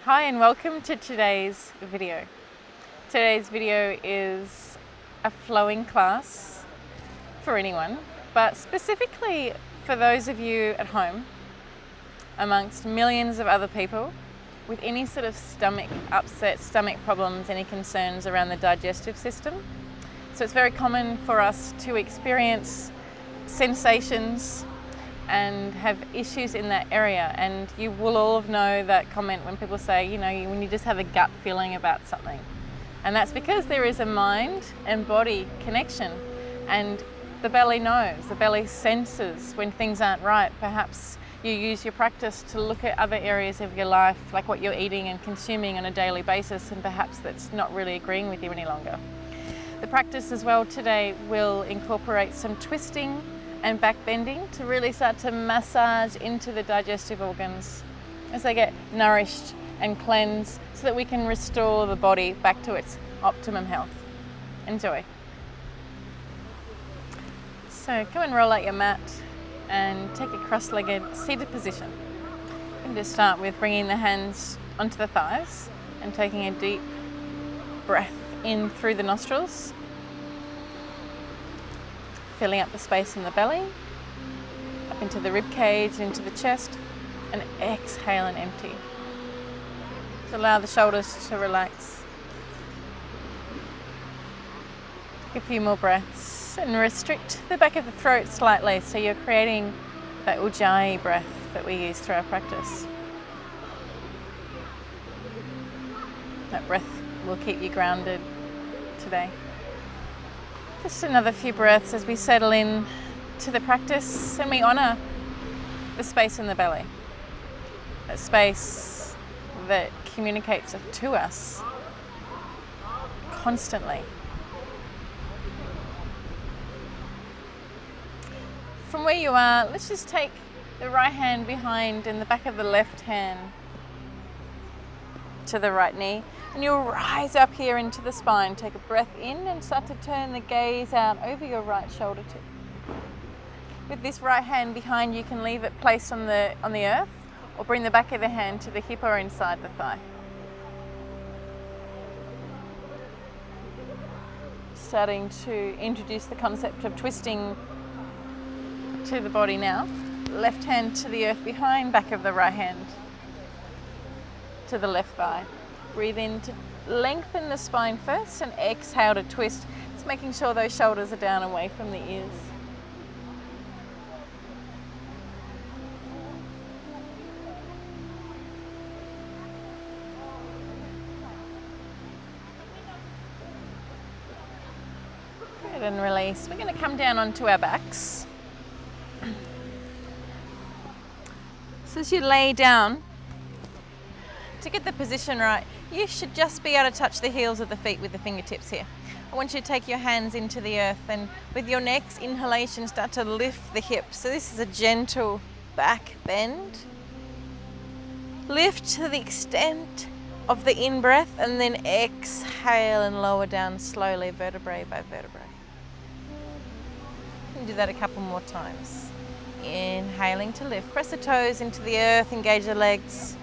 Hi and welcome to today's video. Today's video is a flowing class for anyone, but specifically for those of you at home amongst millions of other people with any sort of stomach upset, stomach problems, any concerns around the digestive system. So it's very common for us to experience sensations and have issues in that area, and you will all know that comment when people say, when you just have a gut feeling about something, and that's because there is a mind and body connection, and the belly knows, the belly senses when things aren't right. Perhaps you use your practice to look at other areas of your life, like what you're eating and consuming on a daily basis, and perhaps that's not really agreeing with you any longer. The practice as well today will incorporate some twisting and back bending to really start to massage into the digestive organs as they get nourished and cleansed, so that we can restore the body back to its optimum health. Enjoy. So go and roll out your mat and take a cross-legged seated position. You can just start with bringing the hands onto the thighs and taking a deep breath in through the nostrils, filling up the space in the belly, up into the rib cage, into the chest, and exhale and empty. To allow the shoulders to relax. Take a few more breaths and restrict the back of the throat slightly, so you're creating that ujjayi breath that we use through our practice. That breath will keep you grounded today. Just another few breaths as we settle in to the practice and we honour the space in the belly. That space that communicates to us constantly. From where you are, let's just take the right hand behind and the back of the left hand to the right knee, and you'll rise up here into the spine. Take a breath in and start to turn the gaze out over your right shoulder tip. With this right hand behind, you can leave it placed on the earth, or bring the back of the hand to the hip or inside the thigh. Starting to introduce the concept of twisting to the body now. Left hand to the earth behind, back of the right hand to the left thigh. Breathe in to lengthen the spine first and exhale to twist. Just making sure those shoulders are down away from the ears. Good, and release. We're going to come down onto our backs. So as you lay down, to get the position right, you should just be able to touch the heels of the feet with the fingertips here. I want you to take your hands into the earth, and with your next inhalation, start to lift the hips. So this is a gentle back bend. Lift to the extent of the in-breath, and then exhale and lower down slowly, vertebrae by vertebrae. You can do that a couple more times. Inhaling to lift. Press the toes into the earth, engage the legs.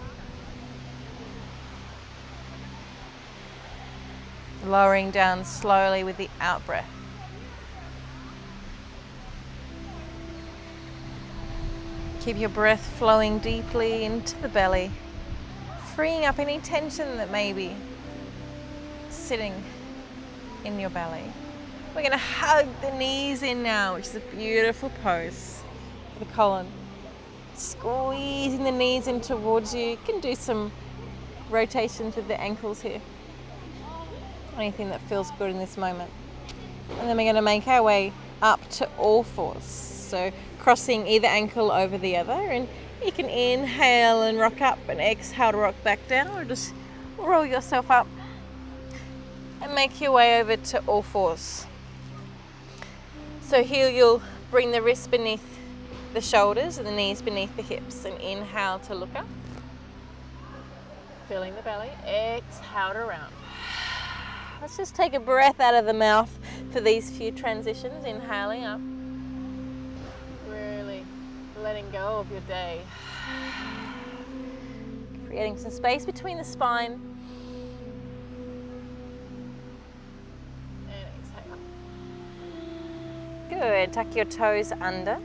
Lowering down slowly with the out breath. Keep your breath flowing deeply into the belly, freeing up any tension that may be sitting in your belly. We're going to hug the knees in now, which is a beautiful pose for the colon. Squeezing the knees in towards you. You can do some rotations with the ankles here. Anything that feels good in this moment. And then we're going to make our way up to all fours. So crossing either ankle over the other, and you can inhale and rock up and exhale to rock back down, or just roll yourself up and make your way over to all fours. So here you'll bring the wrists beneath the shoulders and the knees beneath the hips, and inhale to look up. Filling the belly, exhale to round. Let's just take a breath out of the mouth for these few transitions. Inhaling up. Really letting go of your day. creating some space between the spine. And exhale. Good, tuck your toes under.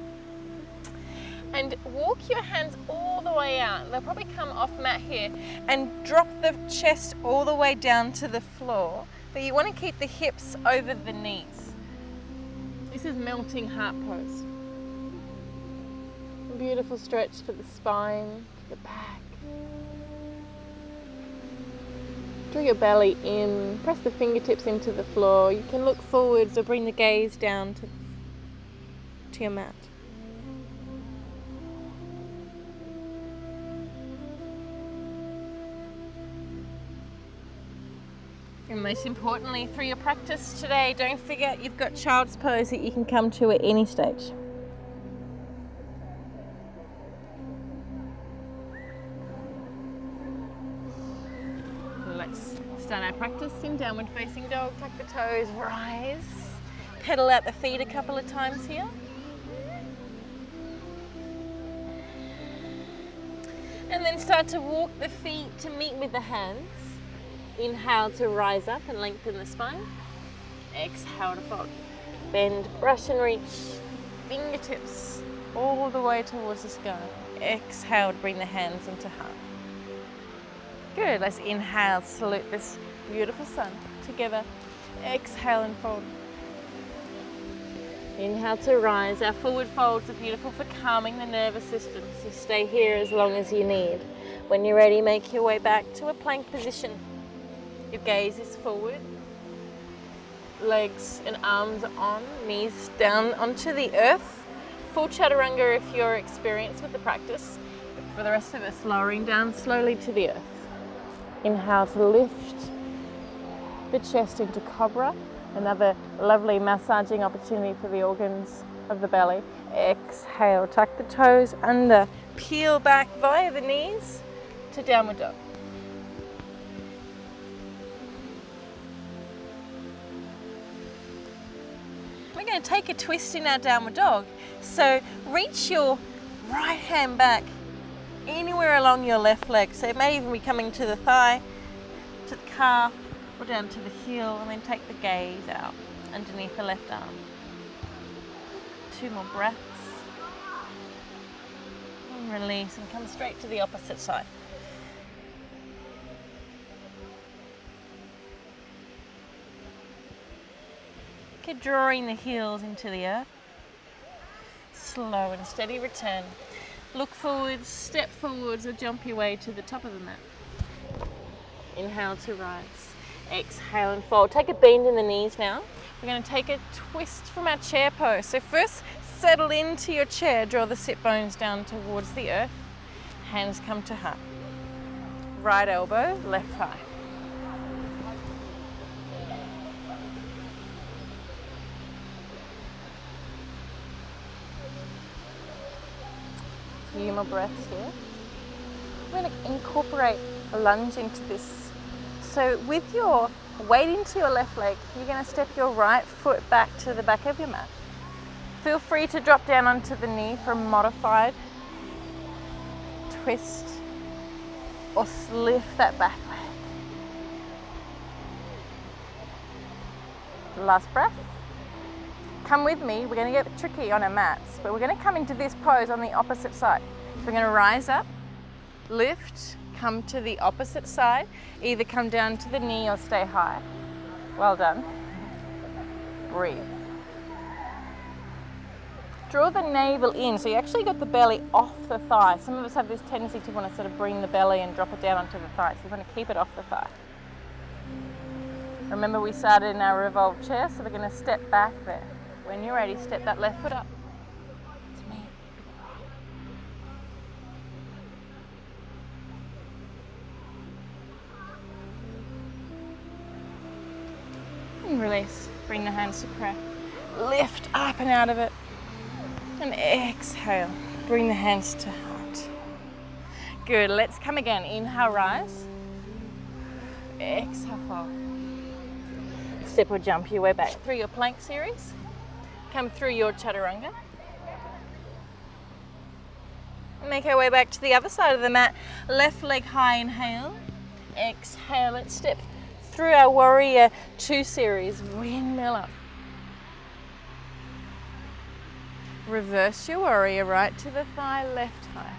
And walk your hands all the way out. They'll probably come off mat here. And drop the chest all the way down to the floor. But you want to keep the hips over the knees. This is melting heart pose. Beautiful stretch for the spine, the back. Draw your belly in, press the fingertips into the floor. You can look forwards or bring the gaze down to your mat. And most importantly, through your practice today, don't forget you've got child's pose that you can come to at any stage. Let's start our practice in downward facing dog. Tuck the toes, rise. Pedal out the feet a couple of times here. And then start to walk the feet to meet with the hands. Inhale to rise up and lengthen the spine. Exhale to fold. Bend, brush and reach. Fingertips all the way towards the sky. Exhale to bring the hands into heart. Good, let's inhale, salute this beautiful sun together. Exhale and fold. Inhale to rise. Our forward folds are beautiful for calming the nervous system. So stay here as long as you need. When you're ready, make your way back to a plank position. Your gaze is forward. Legs and arms on, knees down onto the earth. Full chaturanga if you're experienced with the practice. But for the rest of us, lowering down slowly to the earth. Inhale to lift the chest into cobra. Another lovely massaging opportunity for the organs of the belly. Exhale, tuck the toes under. Peel back via the knees to downward dog. We're going to take a twist in our downward dog. So reach your right hand back anywhere along your left leg. So it may even be coming to the thigh, to the calf, or down to the heel, and then take the gaze out underneath the left arm. 2 more breaths. And release and come straight to the opposite side. Keep drawing the heels into the earth. Slow and steady return. Look forwards, step forwards, or jump your way to the top of the mat. Inhale to rise. Exhale and fold. Take a bend in the knees now. We're going to take a twist from our chair pose. So first, settle into your chair. Draw the sit bones down towards the earth. Hands come to heart. Right elbow, left thigh. Few more breaths here. We're going to incorporate a lunge into this. So with your weight into your left leg, you're going to step your right foot back to the back of your mat. Feel free to drop down onto the knee for a modified twist or lift that back leg. Last breath. Come with me, we're going to get tricky on our mats, but we're going to come into this pose on the opposite side. So we're going to rise up, lift, come to the opposite side, either come down to the knee or stay high. Well done. Breathe. Draw the navel in, so you actually got the belly off the thigh. Some of us have this tendency to want to sort of bring the belly and drop it down onto the thigh, so we're going to keep it off the thigh. Remember we started in our revolved chair, so we're going to step back there. When you're ready, step that left foot up. To me. And release. Bring the hands to prayer. Lift up and out of it. And exhale. Bring the hands to heart. Good. Let's come again. Inhale, rise. Exhale, fold. Step or jump your way back through your plank series. Come through your chaturanga. Make our way back to the other side of the mat. Left leg high, inhale. Exhale, let's step through our warrior 2 series. Windmill up. Reverse your warrior, right to the thigh, left high.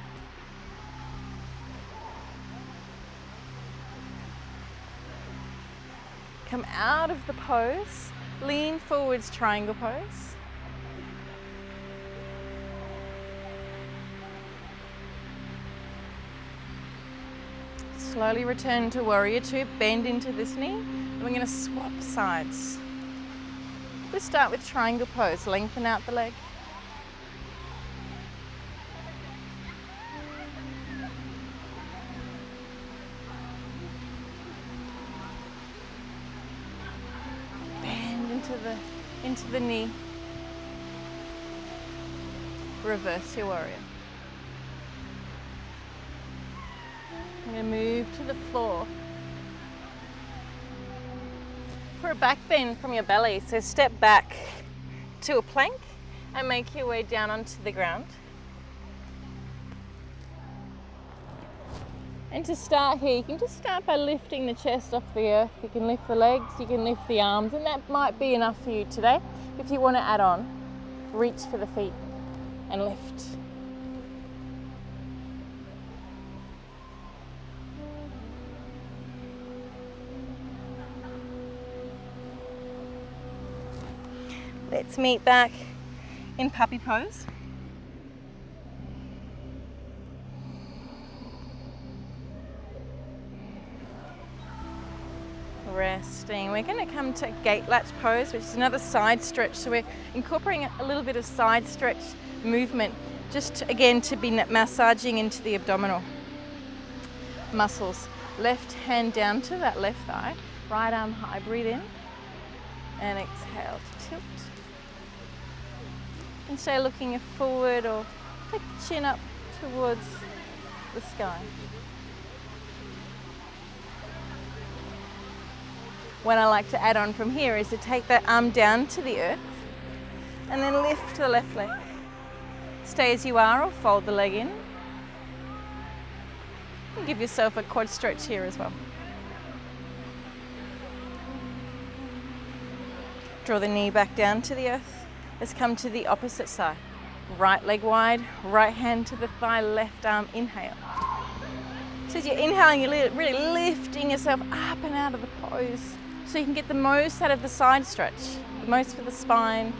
Come out of the pose, lean forwards, triangle pose. Slowly return to warrior 2, bend into this knee, and we're going to swap sides. Let's start with triangle pose, lengthen out the leg. Bend into the knee. Reverse your warrior. I'm going to move to the floor for a back bend from your belly. So step back to a plank and make your way down onto the ground. And to start here, you can just start by lifting the chest off the earth. You can lift the legs, you can lift the arms, and that might be enough for you today. If you want to add on, reach for the feet and lift. Let's meet back in puppy pose. Resting. We're going to come to gate latch pose, which is another side stretch. So we're incorporating a little bit of side stretch movement, just again to be massaging into the abdominal muscles. Left hand down to that left thigh, right arm high, breathe in and exhale to tilt. And stay looking forward or take the chin up towards the sky. What I like to add on from here is to take that arm down to the earth and then lift the left leg. Stay as you are or fold the leg in. And give yourself a quad stretch here as well. Draw the knee back down to the earth. Let's come to the opposite side. Right leg wide, right hand to the thigh, left arm, inhale. So as you're inhaling, you're really lifting yourself up and out of the pose so you can get the most out of the side stretch, the most for the spine,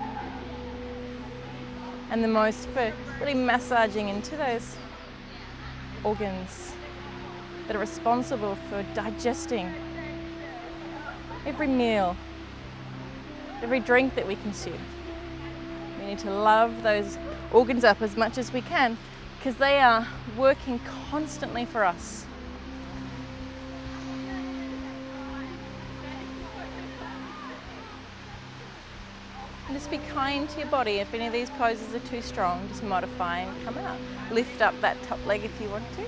and the most for really massaging into those organs that are responsible for digesting every meal, every drink that we consume. We need to love those organs up as much as we can because they are working constantly for us. And just be kind to your body. If any of these poses are too strong, just modify and come out. Lift up that top leg if you want to.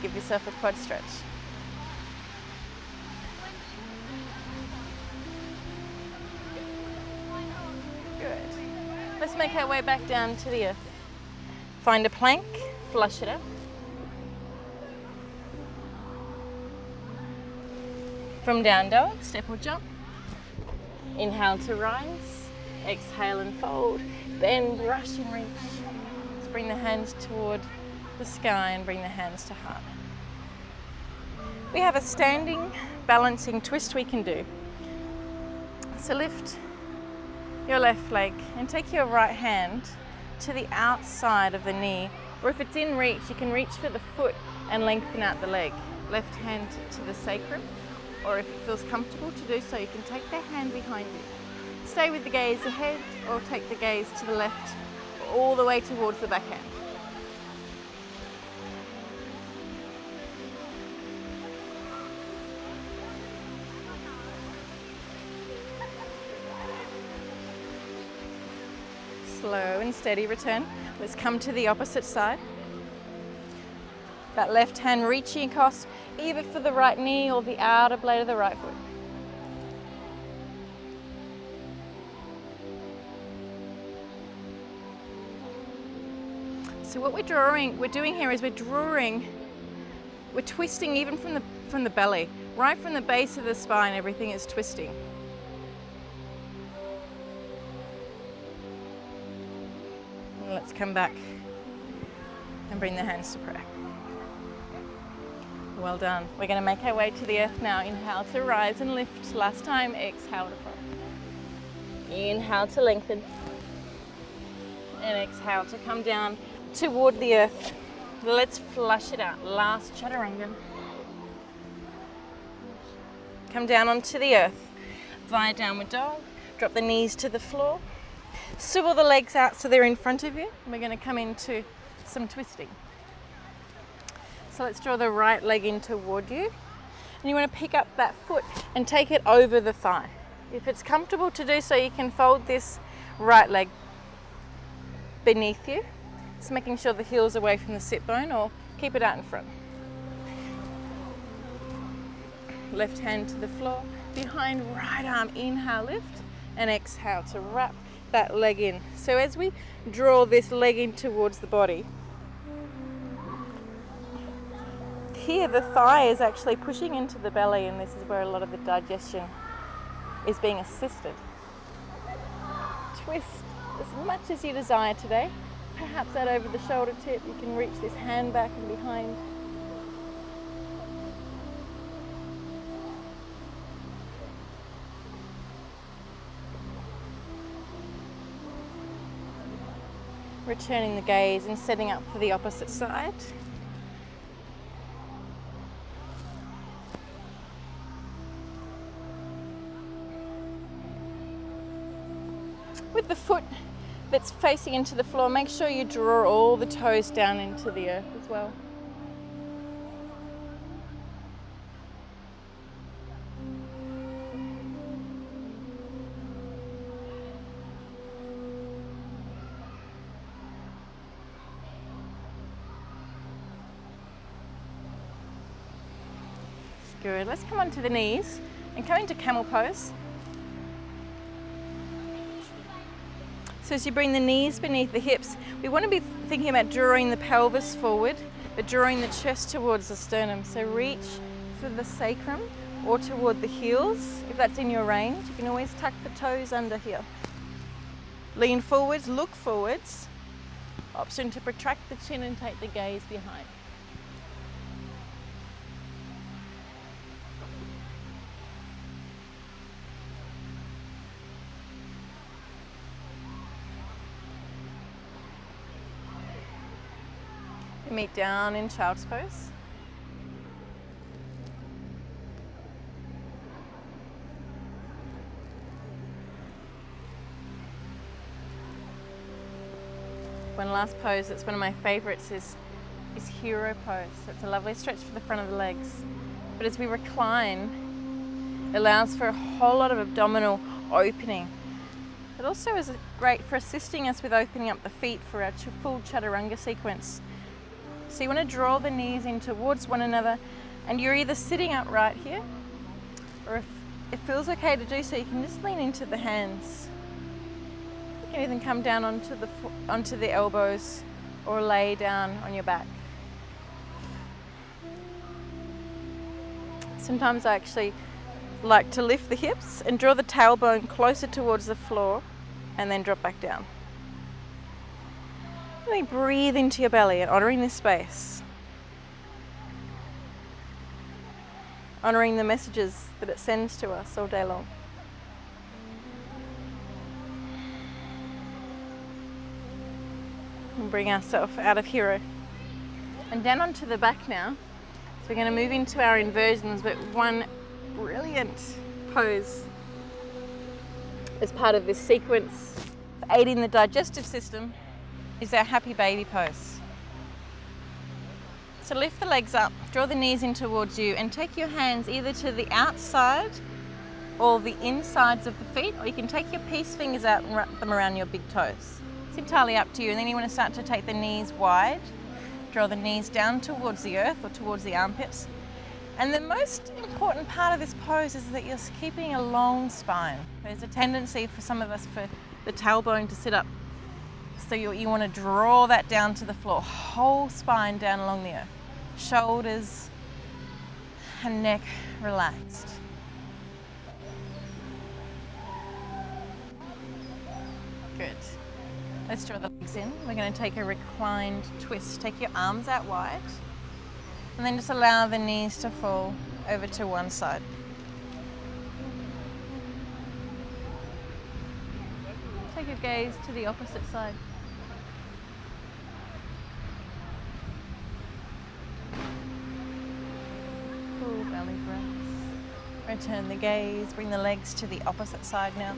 Give yourself a quad stretch. Good. Let's make our way back down to the earth. Find a plank, flush it out. From down dog, step or jump. Inhale to rise, exhale and fold, bend, brush and reach. Let's bring the hands toward the sky and bring the hands to heart. We have a standing balancing twist we can do. So lift your left leg and take your right hand to the outside of the knee, or if it's in reach, you can reach for the foot and lengthen out the leg. Left hand to the sacrum, or if it feels comfortable to do so, you can take the hand behind you. Stay with the gaze ahead or take the gaze to the left all the way towards the backhand. Slow and steady return. Let's come to the opposite side. That left hand reaching across either for the right knee or the outer blade of the right foot. So what we're doing here is we're twisting even from the belly, right from the base of the spine, everything is twisting. And let's come back and bring the hands to prayer. Well done. We're going to make our way to the earth now. Inhale to rise and lift. Last time, exhale to fall. Inhale to lengthen. And exhale to come down toward the earth. Let's flush it out. Last chaturanga. Come down onto the earth via downward dog. Drop the knees to the floor. Swivel the legs out so they're in front of you. We're going to come into some twisting. So let's draw the right leg in toward you. And you want to pick up that foot and take it over the thigh. If it's comfortable to do so, you can fold this right leg beneath you. Just making sure the heel's away from the sit bone, or keep it out in front. Left hand to the floor, behind right arm, inhale, lift, and exhale to wrap that leg in. So as we draw this leg in towards the body, here the thigh is actually pushing into the belly, and this is where a lot of the digestion is being assisted. Twist as much as you desire today. Perhaps out over the shoulder tip, you can reach this hand back and behind. Returning the gaze and setting up for the opposite side. With the foot that's facing into the floor, make sure you draw all the toes down into the earth as well. Good. Let's come onto the knees and come into camel pose. So as you bring the knees beneath the hips, we want to be thinking about drawing the pelvis forward, but drawing the chest towards the sternum. So reach for the sacrum or toward the heels. If that's in your range, you can always tuck the toes under here. Lean forwards, look forwards. Option to protract the chin and take the gaze behind. Meet down in child's pose. One last pose that's one of my favorites is hero pose. So it's a lovely stretch for the front of the legs. But as we recline, it allows for a whole lot of abdominal opening. It also is great for assisting us with opening up the feet for our full chaturanga sequence. So you want to draw the knees in towards one another, and you're either sitting upright here, or if it feels okay to do so, you can just lean into the hands. You can even come down onto the elbows or lay down on your back. Sometimes I actually like to lift the hips and draw the tailbone closer towards the floor and then drop back down. Really breathe into your belly and honouring this space. Honouring the messages that it sends to us all day long. And bring ourselves out of hero. And down onto the back now. So we're going to move into our inversions, but one brilliant pose as part of this sequence for aiding the digestive system is our happy baby pose. So lift the legs up, draw the knees in towards you, and take your hands either to the outside or the insides of the feet, or you can take your peace fingers out and wrap them around your big toes. It's entirely up to you. And then you want to start to take the knees wide, draw the knees down towards the earth or towards the armpits. And the most important part of this pose is that you're keeping a long spine. There's a tendency for some of us for the tailbone to sit up So you want to draw that down to the floor, whole spine down along the earth, shoulders and neck relaxed. Good. Let's draw the legs in. We're going to take a reclined twist. Take your arms out wide and then just allow the knees to fall over to one side. Take your gaze to the opposite side. Full belly breaths. Return the gaze, bring the legs to the opposite side now.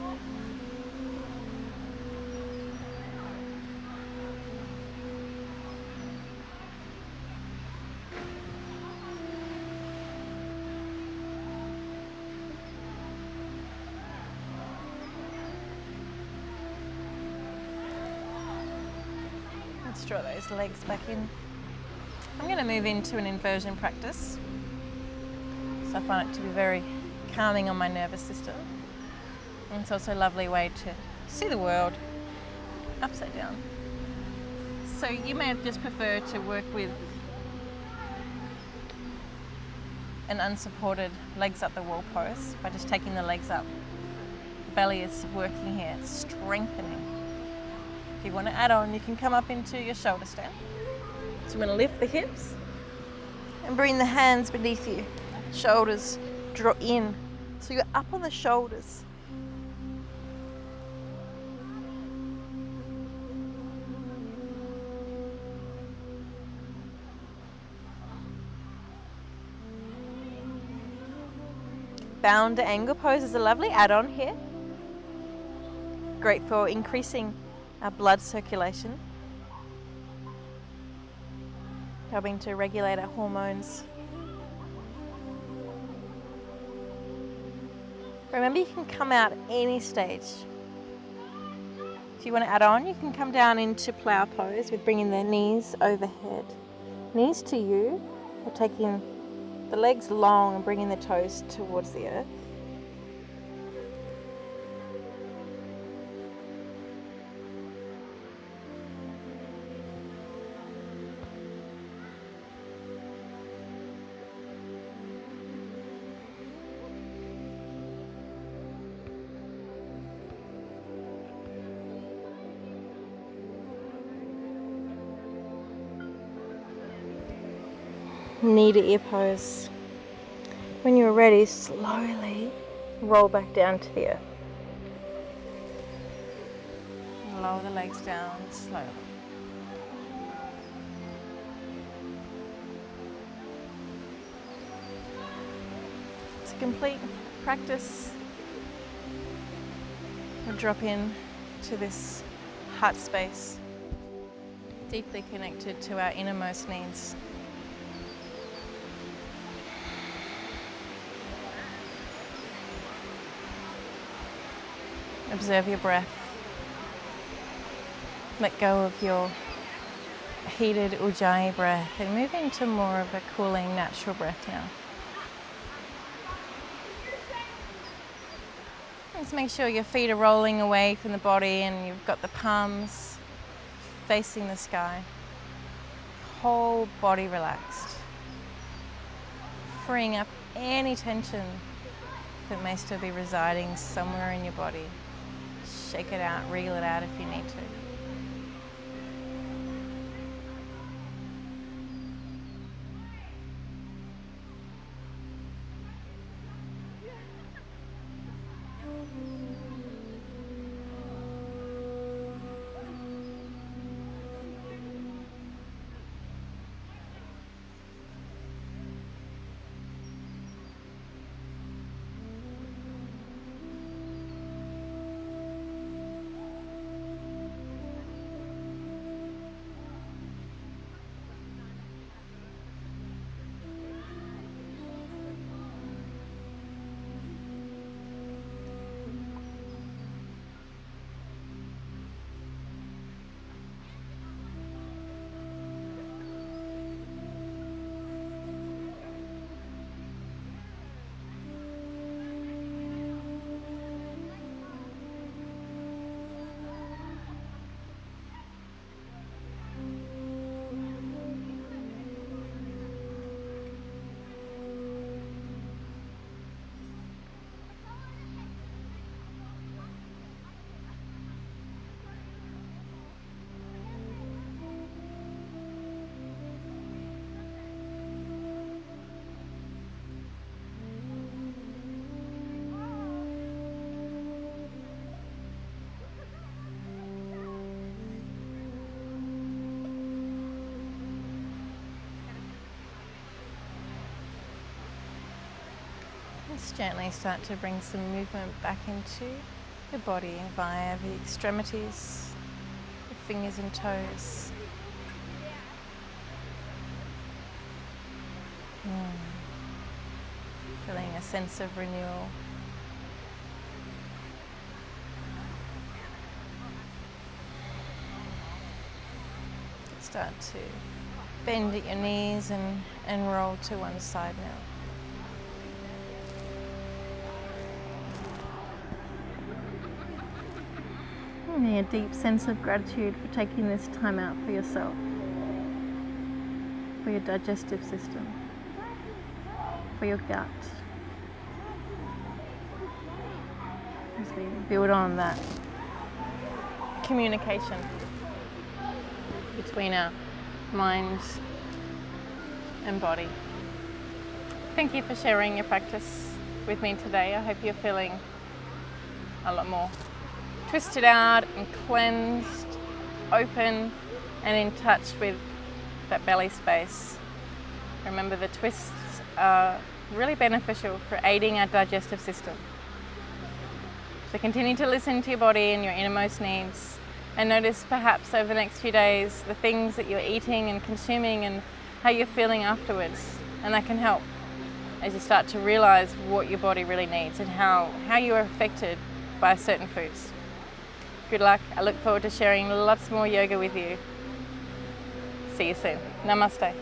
Let's draw those legs back in. I'm going to move into an inversion practice. So I find it to be very calming on my nervous system. And it's also a lovely way to see the world upside down. So you may just prefer to work with an unsupported legs up the wall pose by just taking the legs up. The belly is working here, it's strengthening. If you want to add on, you can come up into your shoulder stand. So I'm going to lift the hips and bring the hands beneath you. Shoulders draw in. So you're up on the shoulders. Bound angle pose is a lovely add-on here. Great for increasing our blood circulation, helping to regulate our hormones. Remember, you can come out at any stage. If you want to add on, you can come down into plow pose with bringing the knees overhead. Knees to you, or taking the legs long and bringing the toes towards the earth. Knee to ear pose. When you're ready, slowly roll back down to the earth. Lower the legs down slowly. To complete practice, we'll drop in to this heart space, deeply connected to our innermost needs. Observe your breath. Let go of your heated ujjayi breath and move into more of a cooling, natural breath now. Just make sure your feet are rolling away from the body and you've got the palms facing the sky. Whole body relaxed. Freeing up any tension that may still be residing somewhere in your body. Shake it out, wriggle it out if you need to. Just gently start to bring some movement back into your body via the extremities, the fingers and toes. Feeling a sense of renewal. Start to bend at your knees and roll to one side now. A deep sense of gratitude for taking this time out for yourself, for your digestive system, for your gut. As we build on that communication between our mind and body. Thank you for sharing your practice with me today. I hope you're feeling a lot more twisted out and cleansed, open and in touch with that belly space. Remember, the twists are really beneficial for aiding our digestive system. So continue to listen to your body and your innermost needs, and notice perhaps over the next few days the things that you're eating and consuming and how you're feeling afterwards. And that can help as you start to realize what your body really needs and how you are affected by certain foods. Good luck. I look forward to sharing lots more yoga with you. See you soon. Namaste.